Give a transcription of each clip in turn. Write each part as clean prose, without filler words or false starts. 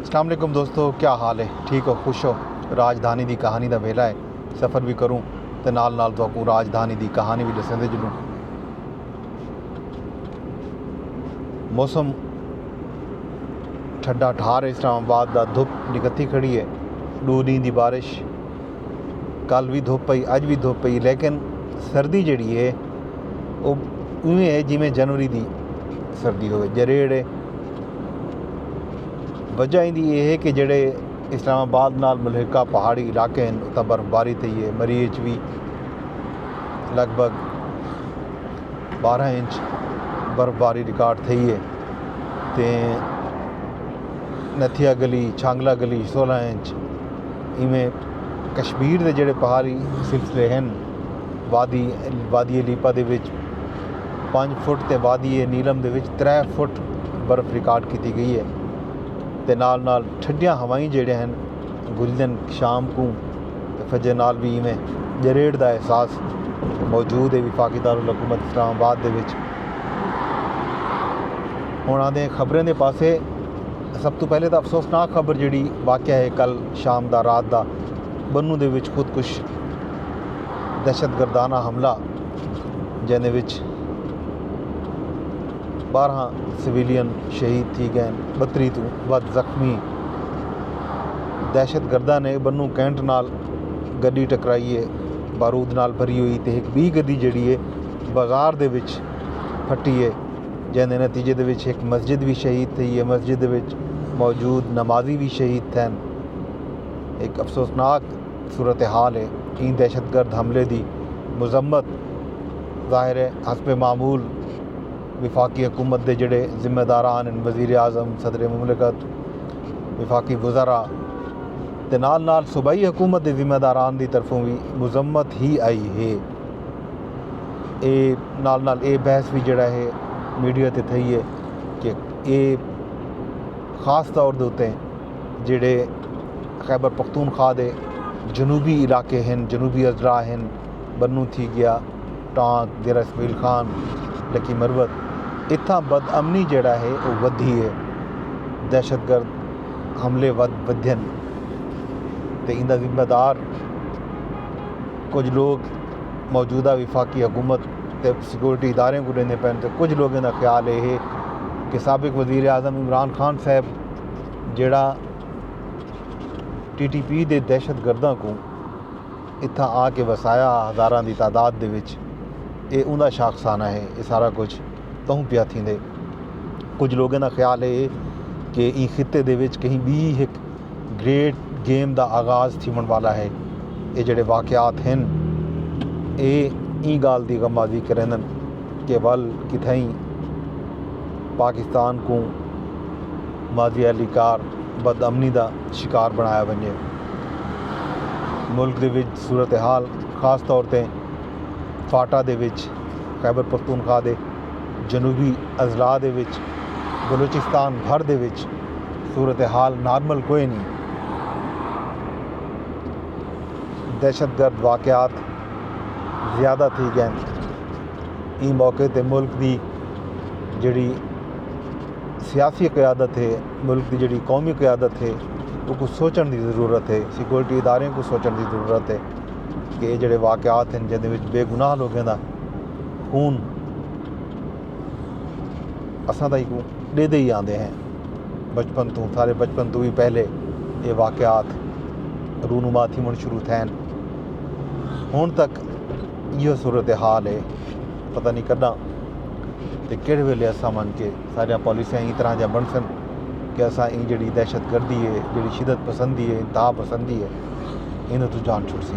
अस्सलाम वालेकुम दोस्तों, क्या हाल है? ठीक हो, खुश हो? राजधानी दी कहानी दा वेला है। सफ़र भी करूँ तो नाल नाल तुहानू राजधानी दी कहानी भी दसदे चलूँ। मौसम ठंडा ठार है इस्लामाबाद दा। धुप निकत्ती खड़ी है, 2 दिन दी बारिश। कल भी धुप पई, अज भी धुप पई, लेकिन सर्दी जिहड़ी है वो उवें है जिवें जनवरी दी सर्दी होवे, जरेड़ है। वजह इंदी ये है कि जेड़े इस्लामाबाद नाल मुल्हिका पहाड़ी इलाके हैं उत्ते बर्फबारी थी है। मरीज भी लगभग 12 इंच बर्फबारी रिकॉर्ड थी है। तो नथिया गली, छांगला गली 16 इंच। इवें कश्मीर के जेड़े पहाड़ी सिलसिले हैं, वादी लीपा दे विच 5 फुट ते वादी नीलम दे विच 3 फुट बर्फ रिकॉर्ड की गई है। ते नाल नाल ठंडियां हवाएं जेड़े हैं गुजरन शाम को फजर नाल भी इवें जरेड़ का एहसास मौजूद है। विफाकी दारुल हुकूमत इस्लामाबाद दे विच हुण आंदे खबरें दे पासे। सब तो पहले तो अफसोसनाक खबर जिहड़ी वाक़या है कल शाम दा रात दा, बन्नू दे विच खुदकुश दहशतगर्दाना हमला जिहदे विच 12 सिविलियन शहीद थी गए, 32 तो वध जख्मी। दहशतगर्दा ने बन्नू कैंट नाल गड्डी टकराई है, बारूद नाल भरी हुई। तो एक बी गड्डी जिहड़ी है बाजार दे विच फटी है, जिहदे नतीजे दे विच एक मस्जिद भी शहीद थी है। मस्जिद दे विच मौजूद नमाजी भी शहीद थे। एक अफसोसनाक सूरत हाल है। इन दहशतगर्द हमले की मजम्मत ज़ाहिर है हस्ब मामूल विफाकी हुकूमत के जोड़े जिम्मेदारान वज़ीर आज़म, सदर मुमलिकत, विफाकी वज़रा ते नाल नाल सूबाई हुकूमत के जिम्मेदारान की तरफों भी मजम्मत ही आई है। ये नाल नाल ये बहस भी जड़ा है मीडिया ते थी है कि ये खास तौर के उत्ते जेड़े खैबर पख्तूनख्वा के जनूबी इलाके हैं, जनूबी अजला हैं, बन्नू थी गया, टांक, देरा इसमाइल खान, लकी मरवत, इत्थां बदअमनी जड़ा है वो वधी है। दहशतगर्द हमले वधन तो इंदा जिम्मेदार कुछ लोग मौजूदा विफाकी हुकूमत ते सिक्योरिटी इदारे को लेंदे पैन। तो कुछ लोगों का ख्याल ये है कि साबिक वज़ीर आज़म इमरान खान साहब जड़ा TTP के दहशतगर्दा को इत्था आके वसाया हज़ारां की तादाद दे विच, ये उनका शाखसाना है। ये सारा कुछ तहूँ पिया थींदे। कुछ लोगों का ख्याल है कि इन खिते दे विच कहीं भी एक ग्रेट गेम का आगाज़ थीवन वाला है। ये जड़े वाक़यात हैं ये ई गाल की गमाजी करेंदन कि वल किथई पाकिस्तान को माजी अहलीकार बदअमनी का शिकार बनाया वने। मुल्क दे विच सूरत हाल खास तौर पर फाटा दे विच, खैबर पख्तूनख्वा दे जनूबी अजला दे विच, बलूचिस्तान भर दे विच सूरत हाल नॉर्मल कोई नहीं। दहशतगर्द वाक़यात ज़्यादा थी गए। ई मौके ते मुल्क की जड़ी सियासी क़यादत है, मुल्क की जड़ी कौमी क़यादत है, वो कुछ सोचने की ज़रूरत है। सिक्योरिटी इदारे को सोचने की ज़रूरत है कि ये जड़े वाक़यात हैं जिहदे विच बेगुनाह लोगों का खून असां ताईं को देदे ही आते हैं। बचपन तो सारे बचपन तो भी पहले ये वाक़यात रूनुमा थीवण शुरू थैन। हुण तक यो सूरत हाल है। पता नहीं कदा तो किहड़े वेले असां मन के सारिया पॉलिसियां ई तरह जा बनसन कि असां ई जड़ी दहशतगर्दी है, जड़ी शिदत पसंदी है, इंतहा पसंदी है, इन्हें तो जान छुड़सी।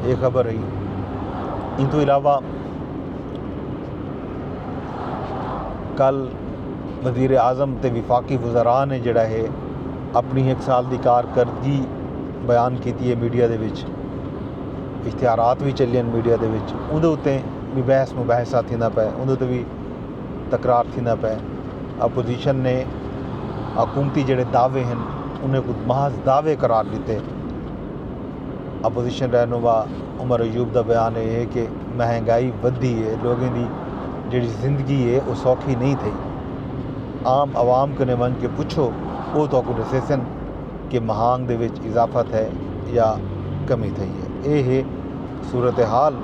ये खबर रही। इन तो इलावा कल वज़ीर आज़म ते विफाकी वज़रा ने जड़ा है अपनी 1 साल की कारकर्दगी बयान की है मीडिया दे विच। इश्तिहारात भी चले मीडिया दे विच, उहदे उत्ते भी बहस मुबाहिसा थींदा पिया, उहदे उत्ते भी तकरार थींदा पिया। अपोजिशन ने हुकूमती जड़े दावे हैं उन्हें कुछ महज दावे करार दिते। अपोजिशन रहनुमा उमर अयूब का बयान है कि महंगाई वधी है, लोगों की जी ज़िंदगी है वो सौखी नहीं थी। आम आवाम कने मन के पुछो वो तुहानू दसे सन कि महांग दे विच इजाफा है या कमी थी है। ये है सूरत हाल।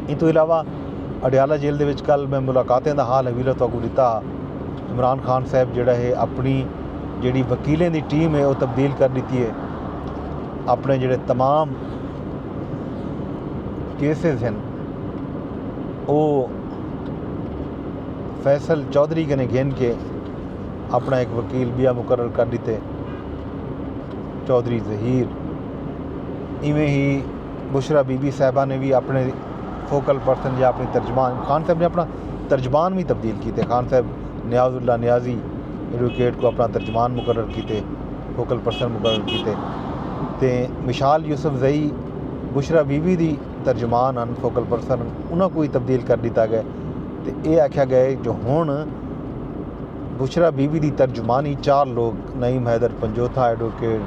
इस तो इलावा अडियाला जेल दे विच कल मैं मुलाकातें का हाल हवीला तुहानू दिता। इमरान खान साहब जिहड़ा है अपनी जिहड़ी वकीलें की टीम है वो तब्दील कर दी है। अपने जिहड़े तमाम केसेस हैं वो फैसल चौधरी कने गिन के अपना एक वकील बिया मुकर्रर कर दिते, चौधरी जहीर। इवें ही बुशरा बीबी साहबा ने भी अपने फोकल पर्सन या अपनी तर्जमान, खान साहब ने अपना तर्जमान भी तब्दील किए। खान साहब नियाजुल्ला नियाजी एडवोकेट को अपना तर्जमान मुकर्रर किए, फोकल पर्सन मुकर्रर किए। तो मिशाल यूसुफ जई बुशरा बीबी दी तर्जमान हैं, फोकल पर्सन, उन्होंने को ही तब्दील कर दिता गया। तो ये आख्या गया जो हुण बुशरा बीबी की तर्जुमानी 4 लोग, नईम हैदर पंजोथा एडवोकेट,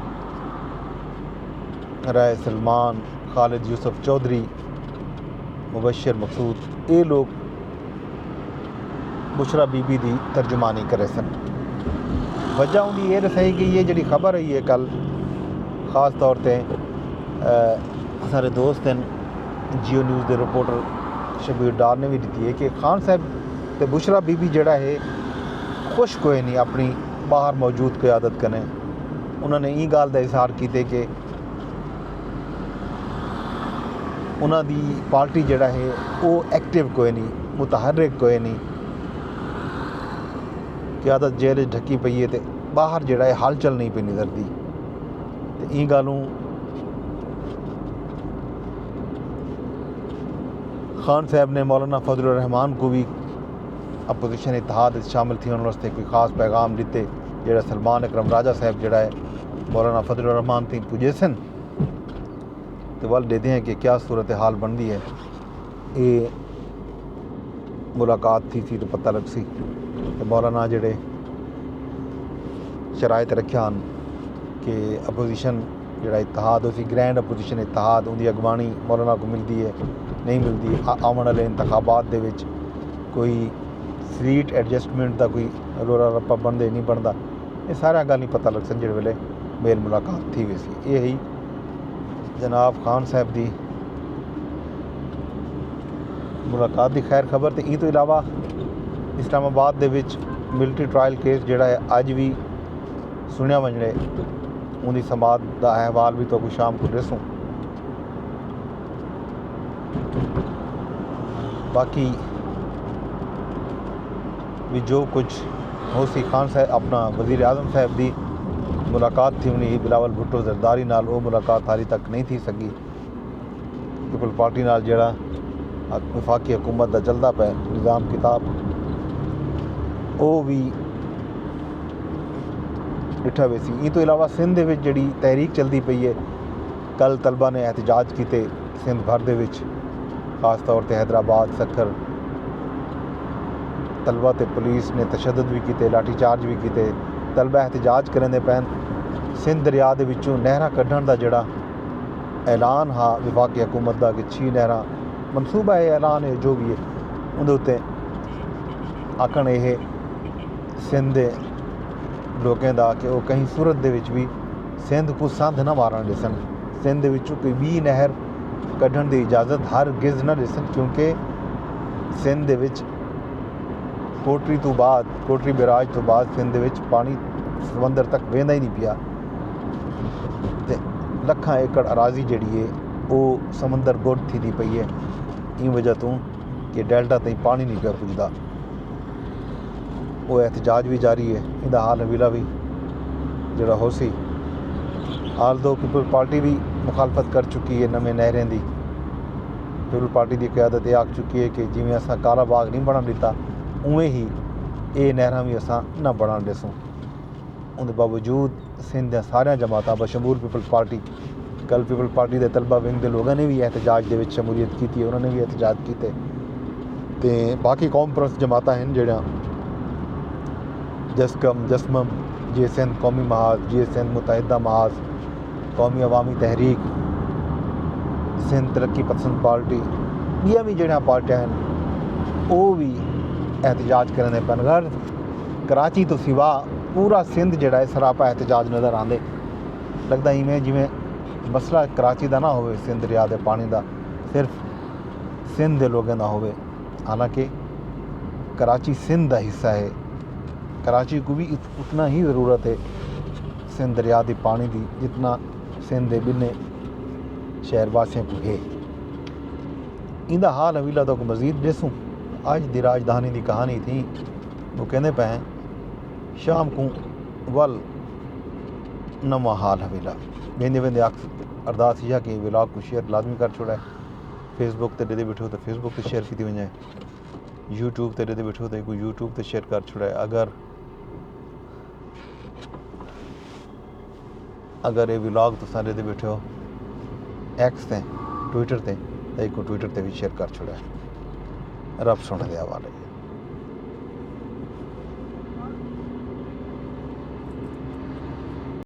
राय सलमान, खालिद यूसुफ चौधरी, मुबशर मकसूद, ये लोग बुशरा बीबी की तर्जुमानी करे सन। वजह उनकी ये दसाई गई है, जी खबर आई है कल ख़ास तौर पर सारे दोस्त हैं जियो न्यूज़ के रिपोर्टर शबीर डार ने भी दी है कि खान साहब तो बुशरा बीबी जड़ा है खुश कोई नहीं अपनी बाहर मौजूद क़यादत कने। उन्होंने ये गल का इजहार किया कि उन्होंने पार्टी जड़ा है वो एक्टिव कोई नहीं, मुतहरक कोई नहीं, क़यादत जेल ढकी पई है तो बाहर जड़ा है हलचल नहीं पई नज़रदी। तो ये गलों खान साहब ने मौलाना फजलुर रहमान को भी अपोजिशन इत्तेहाद शामिल थी उन्होंने वास्ते कोई ख़ास पैगाम दिते। जो सलमान अकरम राजा साहब जड़ा है मौलाना फजलुर रहमान थी पुजे सन तो वल देते हैं कि क्या सूरत हाल बनती है। ये मुलाकात थी तो पता लग सी तो मौलाना जड़े शराइत रखा हैं कि अपोजिशन जड़ा इत्तेहाद उसी ग्रैंड अपोजिशन इत्तेहाद उनकी अगवानी मौलाना को मिलती है नहीं मिलती। आने वाले इंतखाबात दे विच कोई सीट एडजस्टमेंट का कोई रोला रप्पा बनते नहीं बनता, ये सारा गल नहीं पता लग सन जिस वेले मेल मुलाकात थी वैसी। ये ही जनाब खान साहब की मुलाकात की खैर खबर। तो इस तो इलावा इस्लामाबाद दे विच मिलिट्री ट्रायल केस जड़ा है अज भी सुनिया वजने, उनकी समात का अहवाल भी तो शाम को दसूँ। बाकी भी जो कुछ हो सी खान साहब अपना वज़ीर आज़म साहब की मुलाकात थी उन्हें बिलावल भुट्टो जरदारी नाल, वो मुलाकात हाली तक नहीं थी सकी। पीपल पार्टी नाल जड़ा वफाकी हुकूमत का चलता पे निज़ाम किताब वो भी डिठा वैसी। इन तो इलावा सिंध दे विच जिहड़ी तहरीक चलती पई है, कल तलबा ने एहतजाज किए सिंध भर दे विच, खास तौर पर हैदराबाद सखर तलबा ते पुलिस ने तशद्दुद भी किए, लाठीचार्ज भी किए। तलबा एहतजाज करने पैन सिंध दरिया दे विचों नहरां कड्ढण दा जिहड़ा ऐलान हा विफाकी हुकूमत का कि 6 नहरां मनसूबा है, ऐलान है जो भी है, उहदे उत्ते आखण ये सिंध दे लोगों का कि वो कहीं सूरत दे विच भी सिंध को संध न मारन दिसन, सिंध दे विचों कोई भी नहर कड्ढण की इजाज़त हर गिज़ न दिसन, क्योंकि सिंध दे विच कोटरी तो बाद कोटरी बैराज तो बाद सिंध दे विच पानी समंदर तक वेंदा ही नहीं पिया। ते लखां एकड़ अराजी जिहड़ी है वो समंदर गुड थी दी पई है, इन वजह तो कि डेल्टा तई पानी नहीं पिया पुजदा। वो एहतजाज भी जारी है, इहदा हाल हवीला भी जिहड़ा हो सी। हाल दो पीपल पार्टी भी मुखालफत कर चुकी है नवे नहरें की। पीपल पार्टी की क्यादत यह आख चुकी है कि जिमें असां काला बाग नहीं बनन दिता उवें ही ये नहरां भी असां न बनन देसूँ। उनके बावजूद सिंध दे सारिया जमातां बशमूल पीपल पार्टी, कल पीपल पार्टी के तलबा विंग के लोगों ने भी एहतजाज के विच शमूलियत की, उन्होंने भी एहतजाज किए। तो बाकी कौम परस्त जमातां हैं जिहड़ियां जसकम जसमम, जे सिंध कौमी महाज, जे सिंध मुतहदा महाज, कौमी अवामी तहरीक, सिंध तरक्की पसंद पार्टी, ये भी जड़ियाँ पार्टियां हैं वो भी एहतजाज करने पैन। घर कराची तो सिवा पूरा सिंध जिहड़ा है सरापा एहतजाज नज़र आंदे। लगदा इवें जिवें मसला कराची दा ना होवे, सिंध दरिया दे पानी दा सिर्फ सिंध दे लोगों दा होवे। हालांकि कराची सिंध दा हिस्सा है, कराची को भी उतना ही ज़रूरत है सिंध दरिया के पानी की जितना सिंध के बिन्ने शहरवासियों को है। इंदा हाल हवीला तो मज़ीद ॾिसूं। अज की राजधानी की कहानी थी, वो कहते पे शाम को वल नवा हाल हवीला। वेंदे वेंदे अरदास इहा कि व्लॉग को शेयर लाजमी कर छोड़ा है। फेसबुक ते ॾेदे बैठो तो फेसबुक ते शेयर की वञे, यूट्यूब ते ॾेदे बैठो तो कोई यूट्यूब ते शेयर कर छोड़ा है। अगर ये व्लॉग तुसां ॾेदे बैठे हो एक्स ते ट्विटर ते, तो एक ट्विटर ते भी शेयर कर छोड़ा है। रब सुने दे हवाले।